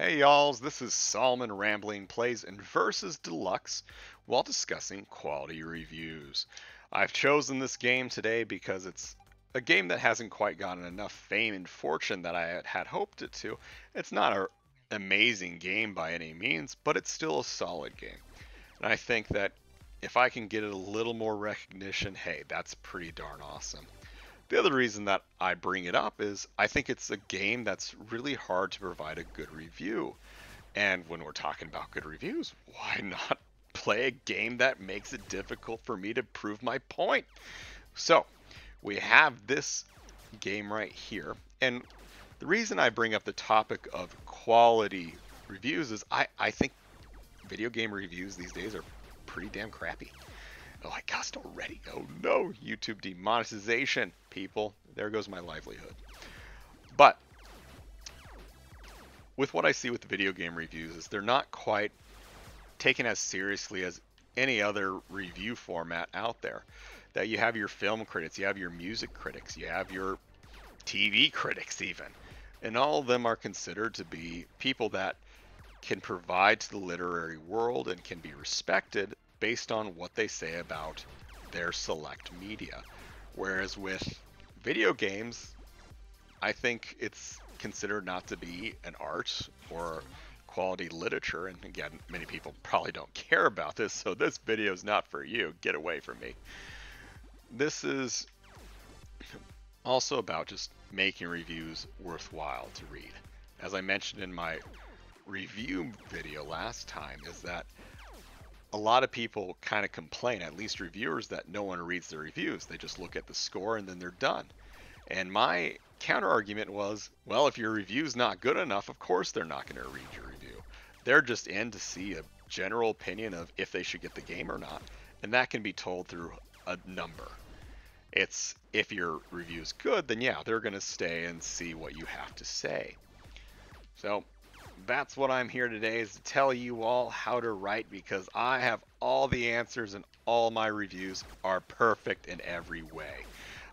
Hey y'alls, this is Solomon Rambling Plays and Versus Deluxe while discussing quality reviews. I've chosen this game today because it's a game that hasn't quite gotten enough fame and fortune that I had hoped it to. It's not an amazing game by any means, but it's still a solid game. And I think that if I can get it a little more recognition, hey, that's pretty darn awesome. The other reason that I bring it up is I think it's a game that's really hard to provide a good review. And when we're talking about good reviews, why not play a game that makes it difficult for me to prove my point? So, we have this game right here. And the reason I bring up the topic of quality reviews is I think video game reviews these days are pretty damn crappy. Oh, I cussed already. Oh no, YouTube demonetization, people. There goes my livelihood. But with what I see with the video game reviews is they're not quite taken as seriously as any other review format out there. That you have your film critics, you have your music critics, you have your TV critics even. And all of them are considered to be people that can provide to the literary world and can be respected based on what they say about their select media. Whereas with video games, I think it's considered not to be an art or quality literature. And again, many people probably don't care about this, so this video is not for you. Get away from me. This is also about just making reviews worthwhile to read. As I mentioned in my review video last time, is that a lot of people kind of complain, at least reviewers, that no one reads their reviews. They just look at the score and then they're done. And my counter argument was, well, if your review's not good enough, of course they're not going to read your review. They're just in to see a general opinion of if they should get the game or not. And that can be told through a number. It's if your review's good, then yeah, they're going to stay and see what you have to say. So that's what I'm here today, is to tell you all how to write, because I have all the answers and all my reviews are perfect in every way.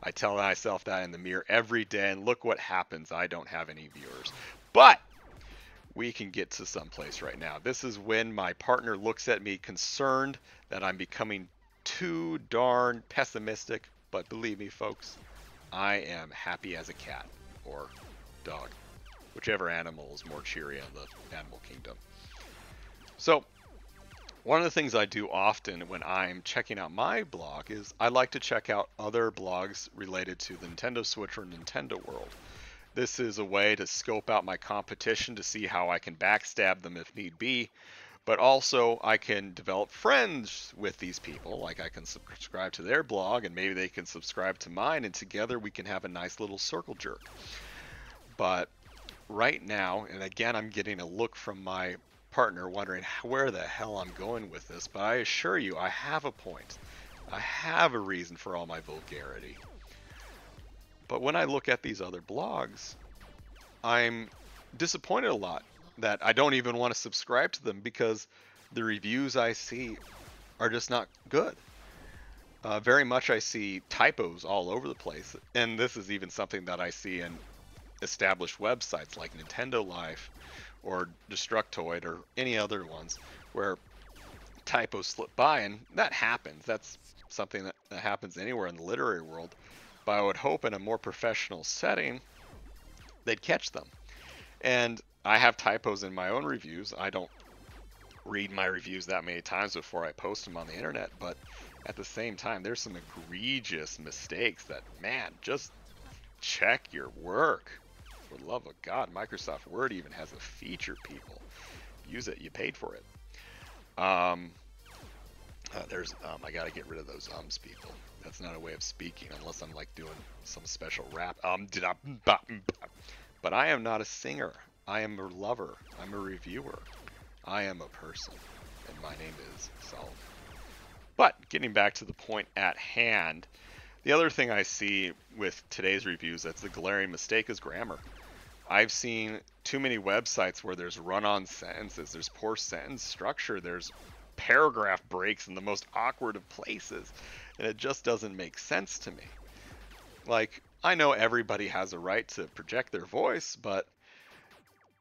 I tell myself that in the mirror every day, and look what happens. I don't have any viewers. But we can get to someplace right now. This is when my partner looks at me concerned that I'm becoming too darn pessimistic. But believe me, folks, I am happy as a cat or dog, whichever animal is more cheery in the animal kingdom. So one of the things I do often when I'm checking out my blog is I like to check out other blogs related to the Nintendo Switch or Nintendo World. This is a way to scope out my competition to see how I can backstab them if need be, but also I can develop friends with these people. Like I can subscribe to their blog and maybe they can subscribe to mine, and together we can have a nice little circle jerk. But right now, and again, I'm getting a look from my partner wondering where the hell I'm going with this, but I assure you I have a point. I have a reason for all my vulgarity. But when I look at these other blogs, I'm disappointed a lot that I don't even want to subscribe to them because the reviews I see are just not good. Very much I see typos all over the place, and this is even something that I see in established websites like Nintendo Life or Destructoid or any other ones where typos slip by, and that happens. That's something that happens anywhere in the literary world. But I would hope in a more professional setting they'd catch them. And I have typos in my own reviews. I don't read my reviews that many times before I post them on the internet, but at the same time, there's some egregious mistakes that, man, just check your work. For the love of God, Microsoft Word even has a feature, people. Use it, you paid for it. I gotta get rid of those people. That's not a way of speaking unless I'm like doing some special rap. But I am not a singer. I am a lover. I'm a reviewer. I am a person. And my name is Solomon. But getting back to the point at hand, the other thing I see with today's reviews that's the glaring mistake is grammar. I've seen too many websites where there's run-on sentences, there's poor sentence structure, there's paragraph breaks in the most awkward of places, and it just doesn't make sense to me. Like, I know everybody has a right to project their voice, but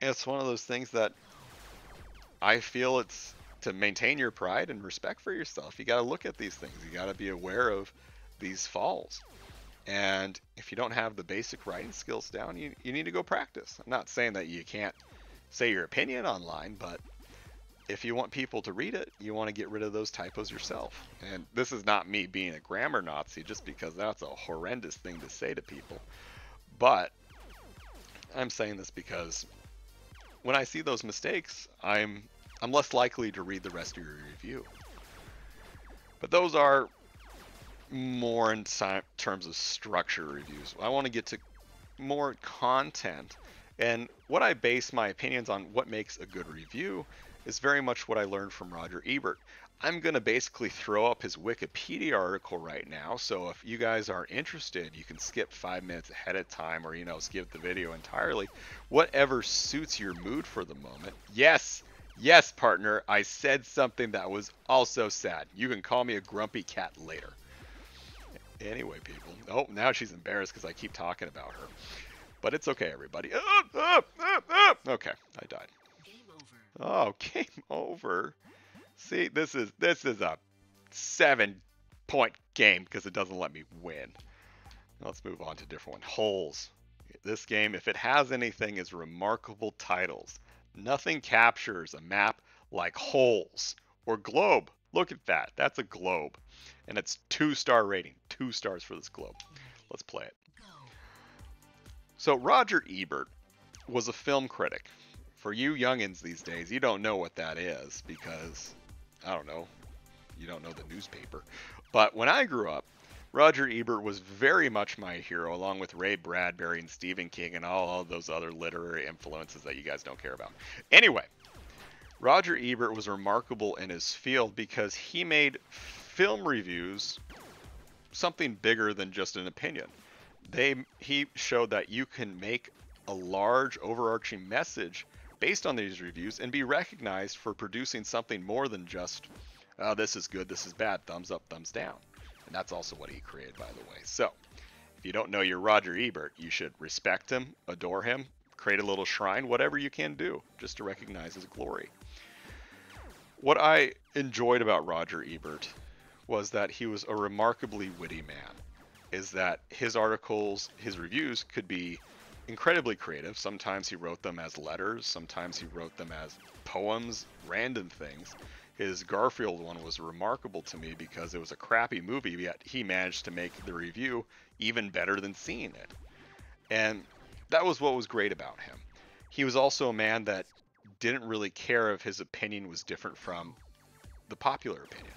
it's one of those things that I feel it's to maintain your pride and respect for yourself. You got to look at these things. You got to be aware of these falls. And if you don't have the basic writing skills down, you need to go practice. I'm not saying that you can't say your opinion online, but if you want people to read it, you want to get rid of those typos yourself. And this is not me being a grammar Nazi, just because that's a horrendous thing to say to people. But I'm saying this because when I see those mistakes, I'm less likely to read the rest of your review. But those are more in terms of structure reviews. I want to get to more content. And what I base my opinions on, what makes a good review, is very much what I learned from Roger Ebert. I'm going to basically throw up his Wikipedia article right now, so if you guys are interested, you can skip 5 minutes ahead of time, or, skip the video entirely. Whatever suits your mood for the moment. Yes, partner, I said something that was also sad. You can call me a grumpy cat later. Anyway, people. Oh, now she's embarrassed because I keep talking about her. But it's okay, everybody. Okay, I died. Game over. Oh, game over. See, this is a 7-point game because it doesn't let me win. Let's move on to a different one. Holes. This game, if it has anything, is remarkable titles. Nothing captures a map like Holes or Globe. Look at that. That's a globe. And it's 2-star rating. 2 stars for this globe. Let's play it. Go. So Roger Ebert was a film critic. For you youngins these days, you don't know what that is because, I don't know, you don't know the newspaper. But when I grew up, Roger Ebert was very much my hero, along with Ray Bradbury and Stephen King and all of those other literary influences that you guys don't care about. Anyway, Roger Ebert was remarkable in his field because he made film reviews something bigger than just an opinion. He showed that you can make a large overarching message based on these reviews and be recognized for producing something more than just, oh, this is good, this is bad, thumbs up, thumbs down. And that's also what he created, by the way. So, if you don't know your Roger Ebert, you should respect him, adore him, create a little shrine, whatever you can do, just to recognize his glory. What I enjoyed about Roger Ebert was that he was a remarkably witty man. Is that his articles, his reviews could be incredibly creative. Sometimes he wrote them as letters, sometimes he wrote them as poems, random things. His Garfield one was remarkable to me because it was a crappy movie, yet he managed to make the review even better than seeing it. And that was what was great about him. He was also a man that didn't really care if his opinion was different from the popular opinion.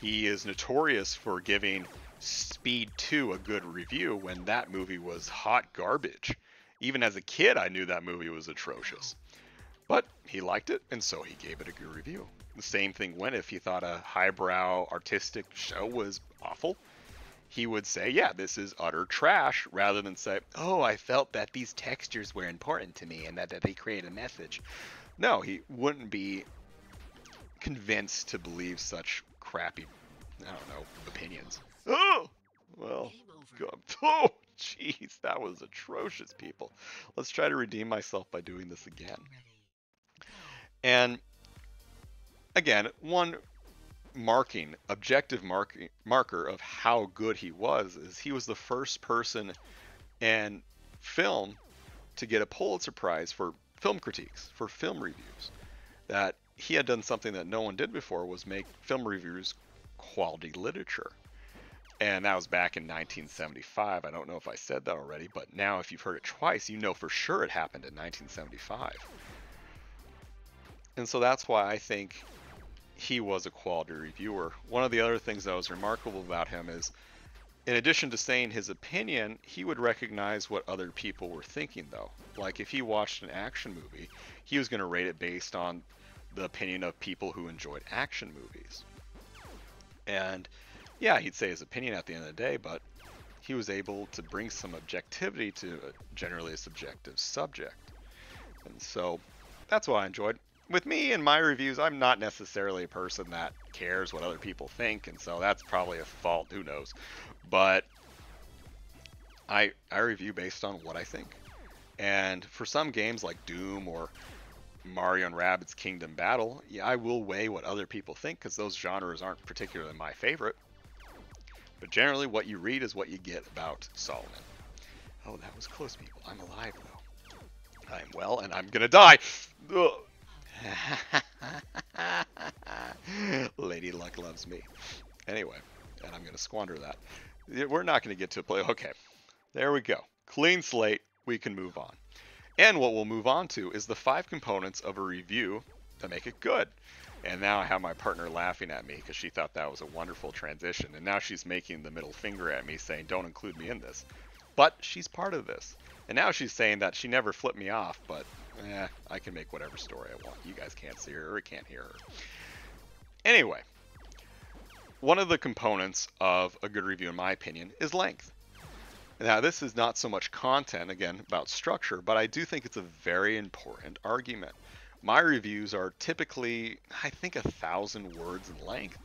He is notorious for giving Speed 2 a good review when that movie was hot garbage. Even as a kid, I knew that movie was atrocious. But he liked it, and so he gave it a good review. The same thing went if he thought a highbrow artistic show was awful. He would say, yeah, this is utter trash, rather than say, oh, I felt that these textures were important to me and that they create a message. No, he wouldn't be convinced to believe such crappy, I don't know, opinions. Oh, well, God. Oh, jeez, that was atrocious, people. Let's try to redeem myself by doing this again. And again, one objective marker of how good he was is he was the first person in film to get a Pulitzer Prize for film critiques, for film reviews. That he had done something that no one did before, was make film reviews quality literature. And that was back in 1975. I don't know if I said that already, but now if you've heard it twice, you know for sure it happened in 1975. And so that's why I think he was a quality reviewer. One of the other things that was remarkable about him is, in addition to saying his opinion, he would recognize what other people were thinking, though. Like if he watched an action movie, he was going to rate it based on the opinion of people who enjoyed action movies. And yeah, he'd say his opinion at the end of the day, but he was able to bring some objectivity to generally a subjective subject. And so that's what I enjoyed. With me and my reviews, I'm not necessarily a person that cares what other people think, and so that's probably a fault, who knows. But I review based on what I think. And for some games like Doom or Mario and Rabbids Kingdom Battle, yeah, I will weigh what other people think because those genres aren't particularly my favorite. But generally, what you read is what you get about Solomon. Oh, that was close, people. I'm alive, though. I'm well, and I'm gonna die. Lady Luck loves me. Anyway, and I'm gonna squander that. We're not gonna get to a play. Okay, there we go. Clean slate. We can move on. And what we'll move on to is the 5 components of a review that make it good. And now I have my partner laughing at me because she thought that was a wonderful transition. And now she's making the middle finger at me saying, don't include me in this. But she's part of this. And now she's saying that she never flipped me off, but I can make whatever story I want. You guys can't see her or can't hear her. Anyway, one of the components of a good review, in my opinion, is length. Now, this is not so much content, again, about structure, but I do think it's a very important argument. My reviews are typically, I think, 1,000 words in length.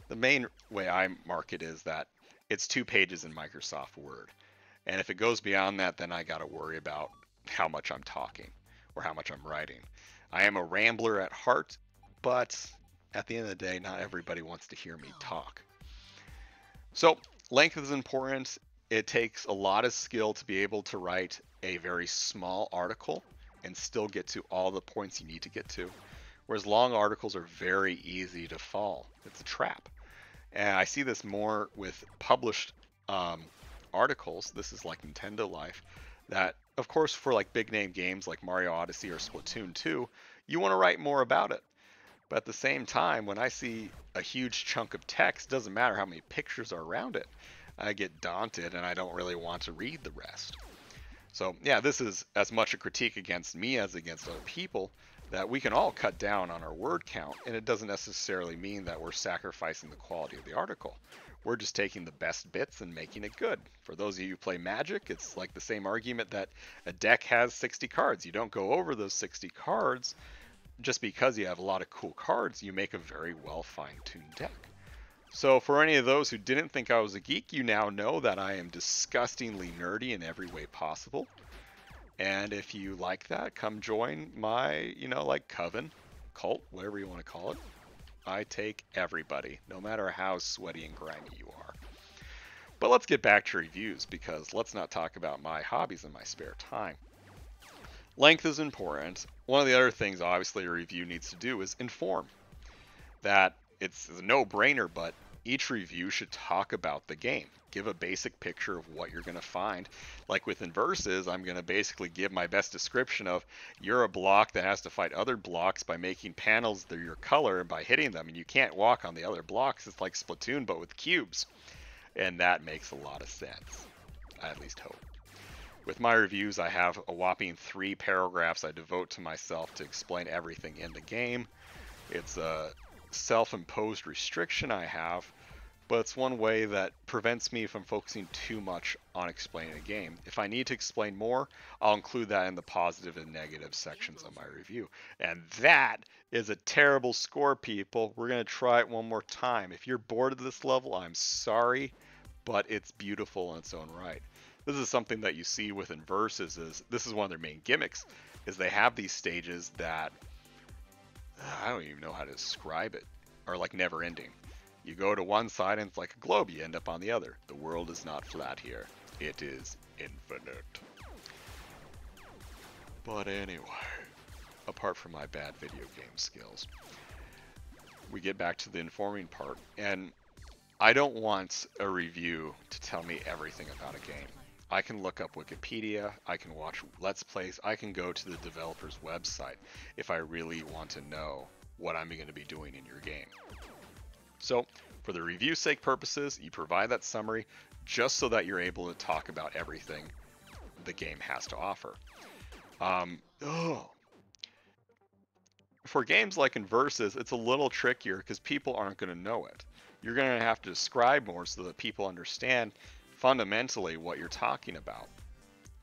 The main way I mark it is that it's 2 pages in Microsoft Word. And if it goes beyond that, then I got to worry about how much I'm talking or how much I'm writing. I am a rambler at heart, but at the end of the day, not everybody wants to hear me talk. So length is important. It takes a lot of skill to be able to write a very small article and still get to all the points you need to get to. Whereas long articles are very easy to fall. It's a trap. And I see this more with published articles. This is like Nintendo Life. That, of course, for like big name games like Mario Odyssey or Splatoon 2, you want to write more about it. But at the same time, when I see a huge chunk of text, doesn't matter how many pictures are around it, I get daunted and I don't really want to read the rest. So yeah, this is as much a critique against me as against other people, that we can all cut down on our word count, and it doesn't necessarily mean that we're sacrificing the quality of the article. We're just taking the best bits and making it good. For those of you who play Magic, it's like the same argument that a deck has 60 cards. You don't go over those 60 cards just because you have a lot of cool cards. You make a very well fine-tuned deck. So for any of those who didn't think I was a geek, you now know that I am disgustingly nerdy in every way possible. And if you like that, come join my, like coven, cult, whatever you want to call it. I take everybody, no matter how sweaty and grimy you are. But let's get back to reviews, because let's not talk about my hobbies in my spare time. Length is important. One of the other things, obviously, a review needs to do is inform. That it's a no-brainer, but each review should talk about the game. Give a basic picture of what you're going to find. Like with Inverses, I'm going to basically give my best description of you're a block that has to fight other blocks by making panels that are your color and by hitting them, and you can't walk on the other blocks. It's like Splatoon, but with cubes. And that makes a lot of sense. I at least hope. With my reviews, I have a whopping 3 paragraphs I devote to myself to explain everything in the game. It's a self-imposed restriction I have, but it's one way that prevents me from focusing too much on explaining a game. If I need to explain more, I'll include that in the positive and negative sections of my review. And that is a terrible score, people. We're going to try it one more time. If you're bored of this level, I'm sorry, but it's beautiful in its own right. This is something that you see with Inverses. This is one of their main gimmicks, is they have these stages that I don't even know how to describe it, are like never ending. You go to one side and it's like a globe, you end up on the other. The world is not flat here. It is infinite. But anyway, apart from my bad video game skills, we get back to the informing part, and I don't want a review to tell me everything about a game. I can look up Wikipedia, I can watch Let's Plays, I can go to the developer's website if I really want to know what I'm going to be doing in your game. So, for the review sake purposes, you provide that summary just so that you're able to talk about everything the game has to offer. For games like Inverses, it's a little trickier because people aren't going to know it. You're going to have to describe more so that people understand fundamentally what you're talking about.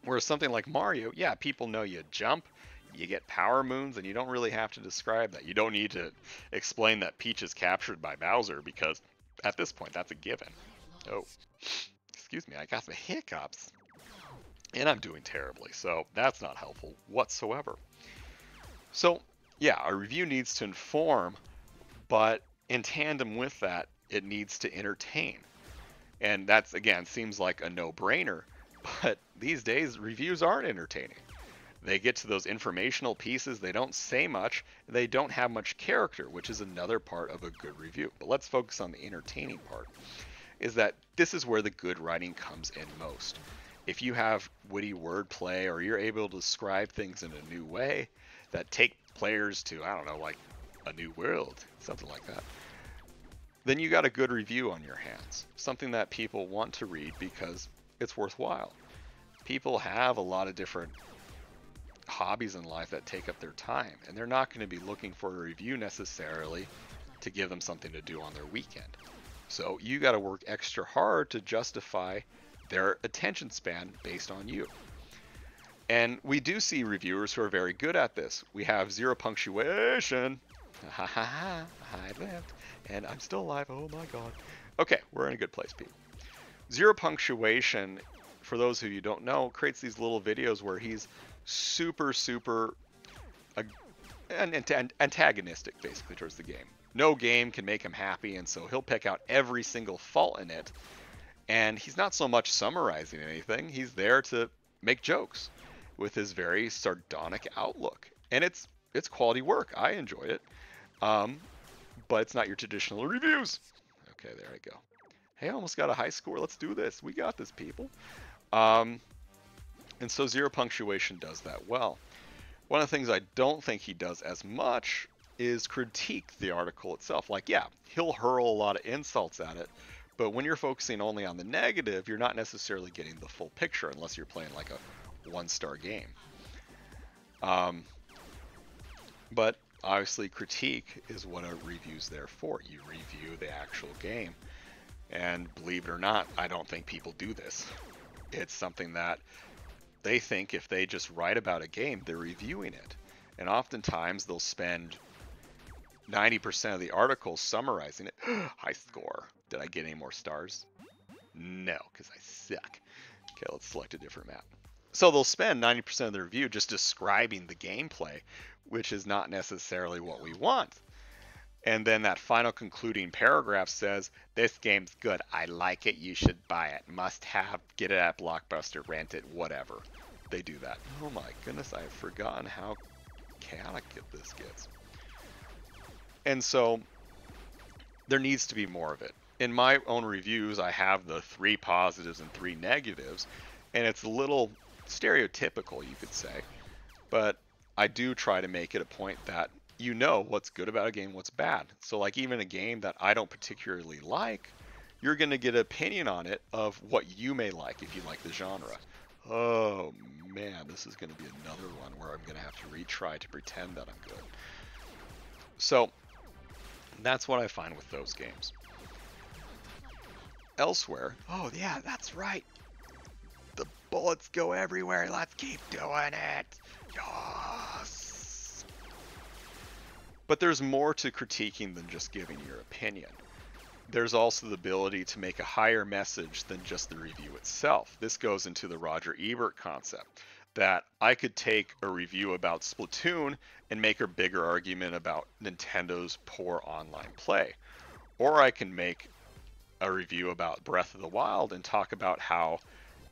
Whereas something like Mario, yeah, people know you jump, you get power moons, and you don't really have to describe that. You don't need to explain that Peach is captured by Bowser, because at this point, that's a given. Oh, excuse me, I got some hiccups. and I'm doing terribly, so that's not helpful whatsoever. So, yeah, a review needs to inform, but in tandem with that, it needs to entertain. And that's, again, seems like a no-brainer, but these days, reviews aren't entertaining. They get to those informational pieces, they don't say much, they don't have much character, which is another part of a good review. But let's focus on the entertaining part, is that this is where the good writing comes in most. If you have witty wordplay or you're able to describe things in a new way that take players to, I don't know, like a new world, something like that, then you got a good review on your hands. Something that people want to read because it's worthwhile. People have a lot of different hobbies in life that take up their time, and they're not going to be looking for a review necessarily to give them something to do on their weekend. So you got to work extra hard to justify their attention span based on you. And we do see reviewers who are very good at this. We have zero punctuation. Ha ha ha, I lived, and I'm still alive, oh my god. Okay, we're in a good place, people. Zero punctuation, for those of you who don't know, creates these little videos where he's super antagonistic, basically, towards the game. No game can make him happy, and so he'll pick out every single fault in it, and he's not so much summarizing anything, he's there to make jokes with his very sardonic outlook. And it's quality work. I enjoy it. But it's not your traditional reviews. Okay, there I go. Hey, I almost got a high score. Let's do this. We got this, people. And so zero punctuation does that well. One of the things I don't think he does as much is critique the article itself. Like, yeah, he'll hurl a lot of insults at it, but when you're focusing only on the negative, you're not necessarily getting the full picture unless you're playing like a one-star game. But obviously critique is what a review's there for. You review the actual game. And believe it or not, I don't think people do this. It's something that they think if they just write about a game, they're reviewing it. And oftentimes they'll spend 90% of the article summarizing it. High score. Did I get any more stars? No, because I suck. Okay, let's select a different map. So they'll spend 90% of their review just describing the gameplay, which is not necessarily what we want. And then that final concluding paragraph says, this game's good, I like it, you should buy it, must have, get it at Blockbuster, rent it, whatever. They do that. Oh my goodness, I've forgotten how chaotic this gets. And so there needs to be more of it. In my own reviews, I have the 3 positives and 3 negatives, and it's a little stereotypical, you could say, but I do try to make it a point that you know what's good about a game, what's bad. So like even a game that I don't particularly like, you're going to get an opinion on it of what you may like if you like the genre. Oh man, this is going to be another one where I'm going to have to retry to pretend that I'm good. So that's what I find with those games. Elsewhere, oh yeah, that's right. The bullets go everywhere. Let's keep doing it. Yes. But there's more to critiquing than just giving your opinion. There's also the ability to make a higher message than just the review itself. This goes into the Roger Ebert concept, that I could take a review about Splatoon and make a bigger argument about Nintendo's poor online play. Or I can make a review about Breath of the Wild and talk about how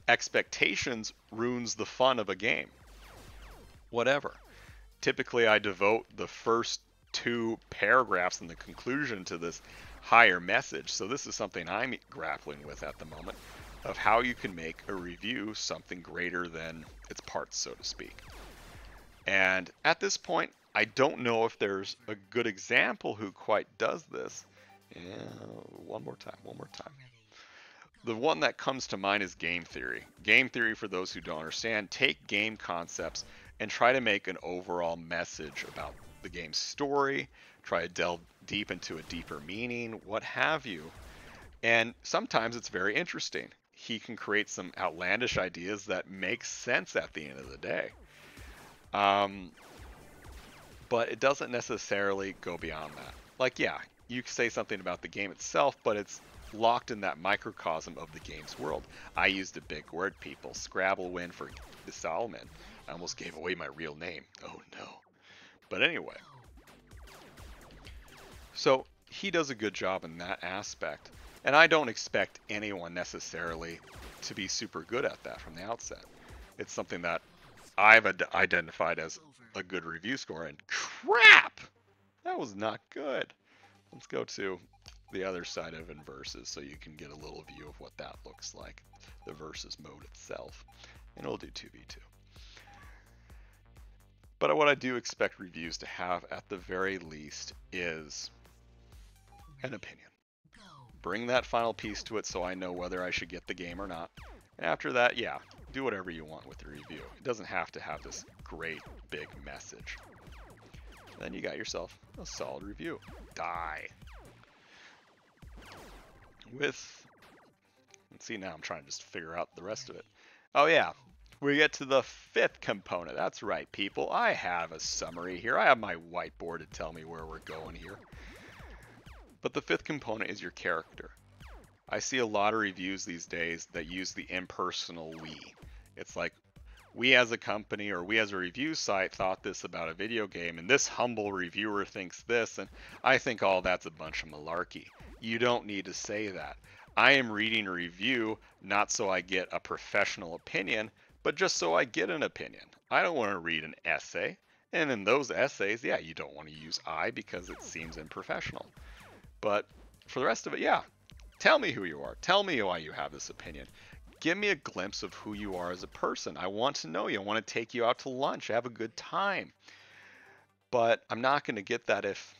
expectations ruins the fun of a game. Whatever. Typically, I devote the first 2 paragraphs in the conclusion to this higher message. So this is something I'm grappling with at the moment, of how you can make a review something greater than its parts, so to speak. And at this point, I don't know if there's a good example who quite does this. One more time. The one that comes to mind is game theory. Game theory, for those who don't understand, take game concepts and try to make an overall message about the game's story, try to delve deep into a deeper meaning, what have you. And sometimes it's very interesting. He can create some outlandish ideas that make sense at the end of the day. But it doesn't necessarily go beyond that. Like, yeah, you say something about the game itself, but it's locked in that microcosm of the game's world. I used a big word, people. Scrabble win for Solomon. I almost gave away my real name. Oh no. But anyway. So he does a good job in that aspect. And I don't expect anyone necessarily to be super good at that from the outset. It's something that I've identified as a good review score, and crap! That was not good. Let's go to the other side of Inverses so you can get a little view of what that looks like, the versus mode itself. And we'll do 2v2. But what I do expect reviews to have at the very least is an opinion. Bring that final piece to it so I know whether I should get the game or not. And after that, yeah, do whatever you want with the review. It doesn't have to have this great big message. Then you got yourself a solid review. Die. Let's see, now I'm trying to just figure out the rest of it. Oh yeah, we get to the fifth component. That's right, people. I have a summary here. I have my whiteboard to tell me where we're going here. But the fifth component is your character. I see a lot of reviews these days that use the impersonal we. It's like, we as a company or we as a review site thought this about a video game, and this humble reviewer thinks this, and I think all that's a bunch of malarkey. You don't need to say that. I am reading a review not so I get a professional opinion, but just so I get an opinion. I don't want to read an essay, and in those essays, yeah, you don't want to use I because it seems unprofessional. But for the rest of it, yeah, tell me who you are. Tell me why you have this opinion. Give me a glimpse of who you are as a person. I want to know you. I want to take you out to lunch, have a good time. But I'm not going to get that if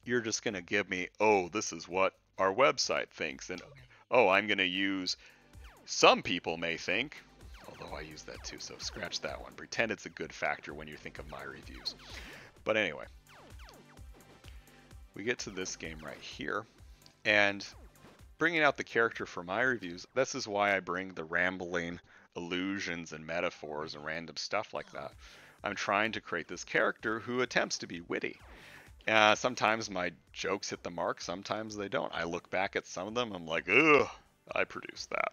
you're just going to give me, oh, this is what our website thinks. And, oh, I'm going to use, some people may think, although I use that too, so scratch that one. Pretend it's a good factor when you think of my reviews. But anyway, we get to this game right here. And bringing out the character for my reviews, this is why I bring the rambling allusions and metaphors and random stuff like that. I'm trying to create this character who attempts to be witty. Sometimes my jokes hit the mark, sometimes they don't. I look back at some of them, I'm like, ugh, I produced that.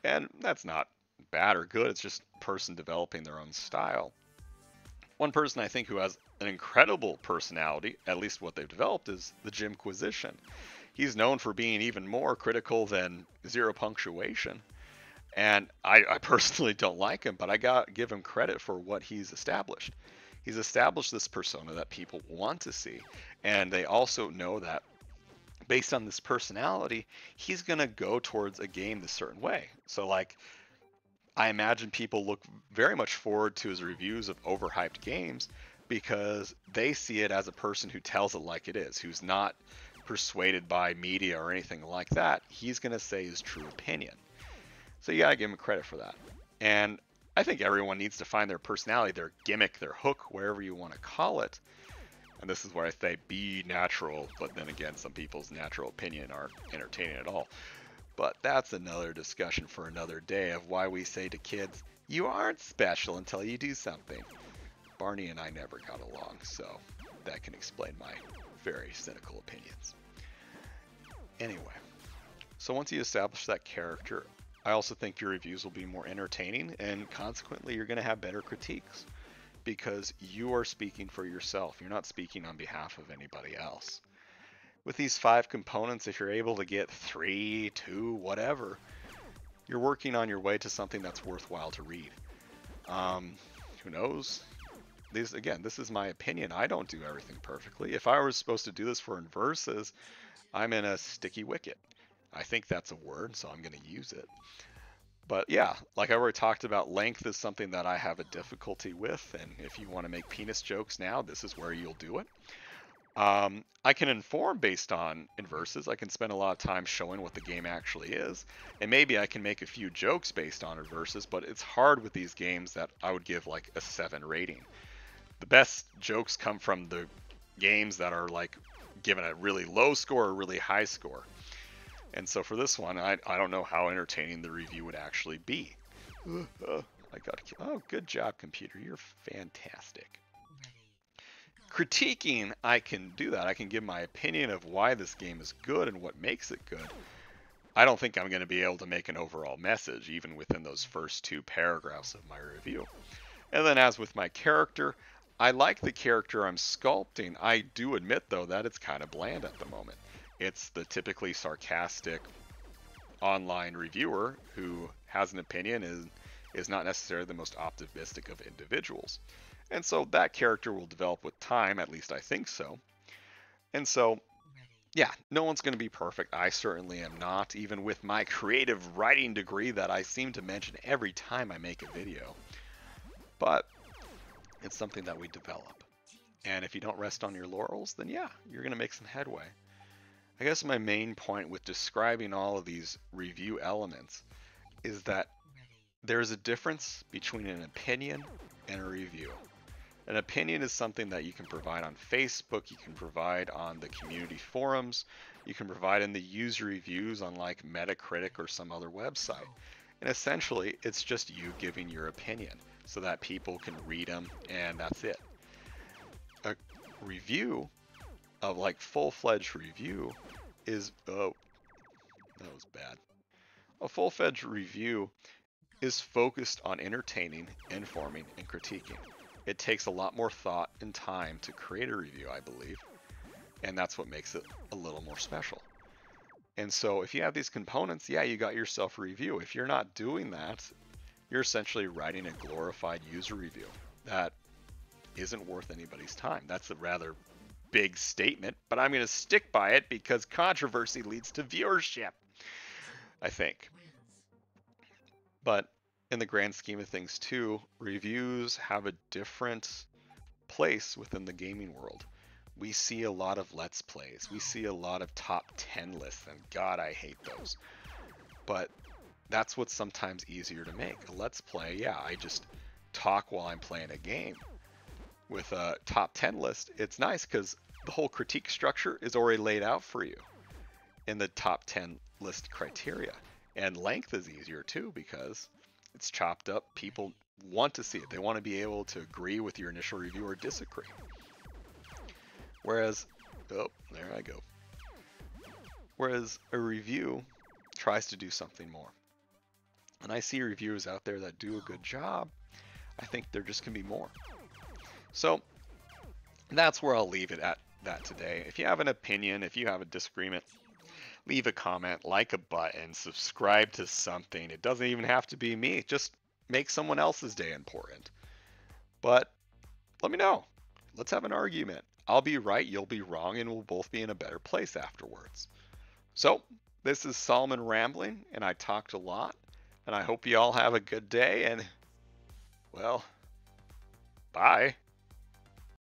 And that's not bad or good, it's just a person developing their own style. One person I think who has an incredible personality, at least what they've developed, is the Jimquisition. He's known for being even more critical than Zero Punctuation. And I personally don't like him, but I gotta give him credit for what he's established. He's established this persona that people want to see. And they also know that based on this personality, he's gonna go towards a game this certain way. So like, I imagine people look very much forward to his reviews of overhyped games because they see it as a person who tells it like it is, who's not persuaded by media or anything like that. He's going to say his true opinion. So you got to give him credit for that. And I think everyone needs to find their personality, their gimmick, their hook, wherever you want to call it. And this is where I say be natural, but then again, some people's natural opinion aren't entertaining at all. But that's another discussion for another day of why we say to kids, you aren't special until you do something. Barney and I never got along, so that can explain my very cynical opinions. Anyway, so once you establish that character, I also think your reviews will be more entertaining, and consequently you're going to have better critiques because you are speaking for yourself. You're not speaking on behalf of anybody else. With these 5 components, if you're able to get 3, 2, whatever, you're working on your way to something that's worthwhile to read. Who knows? This is my opinion. I don't do everything perfectly. If I was supposed to do this for Inverses, I'm in a sticky wicket. I think that's a word, so I'm going to use it. But yeah, like I already talked about, length is something that I have a difficulty with, and if you want to make penis jokes now, this is where you'll do it. I can inform based on Inverses. I can spend a lot of time showing what the game actually is, and maybe I can make a few jokes based on Inverses, but it's hard with these games that I would give like a 7 rating. The best jokes come from the games that are like given a really low score or really high score. And so for this one, I don't know how entertaining the review would actually be. I got to kill. Oh, good job, computer. You're fantastic. Critiquing, I can do that. I can give my opinion of why this game is good and what makes it good. I don't think I'm going to be able to make an overall message even within those first 2 paragraphs of my review. And then as with my character, I like the character I'm sculpting. I do admit though that it's kind of bland at the moment. It's the typically sarcastic online reviewer who has an opinion and is not necessarily the most optimistic of individuals. And so that character will develop with time, at least I think so. And so, yeah, no one's going to be perfect. I certainly am not, even with my creative writing degree that I seem to mention every time I make a video. But it's something that we develop. And if you don't rest on your laurels, then yeah, you're going to make some headway. I guess my main point with describing all of these review elements is that there's a difference between an opinion and a review. An opinion is something that you can provide on Facebook, you can provide on the community forums, you can provide in the user reviews on like Metacritic or some other website. And essentially, it's just you giving your opinion so that people can read them and that's it. A review of like full-fledged review is, oh, that was bad. A full-fledged review is focused on entertaining, informing, and critiquing. It takes a lot more thought and time to create a review, I believe, and that's what makes it a little more special. And so if you have these components, yeah, you got yourself a review. If you're not doing that, you're essentially writing a glorified user review that isn't worth anybody's time. That's a rather big statement, but I'm going to stick by it because controversy leads to viewership, I think. But in the grand scheme of things too, reviews have a different place within the gaming world. We see a lot of Let's Plays. We see a lot of top 10 lists, and God, I hate those. But that's what's sometimes easier to make. A Let's Play, yeah, I just talk while I'm playing a game. With a top 10 list, it's nice because the whole critique structure is already laid out for you in the top 10 list criteria. And length is easier too because it's chopped up. People want to see it. They want to be able to agree with your initial review or disagree. Whereas, oh, there I go. Whereas a review tries to do something more. And I see reviewers out there that do a good job. I think there just can be more. So that's where I'll leave it at that today. If you have an opinion, if you have a disagreement, leave a comment, like a button, subscribe to something. It doesn't even have to be me. Just make someone else's day important. But let me know. Let's have an argument. I'll be right, you'll be wrong, and we'll both be in a better place afterwards. So, this is Solomon Rambling, and I talked a lot. And I hope you all have a good day, and, well, bye.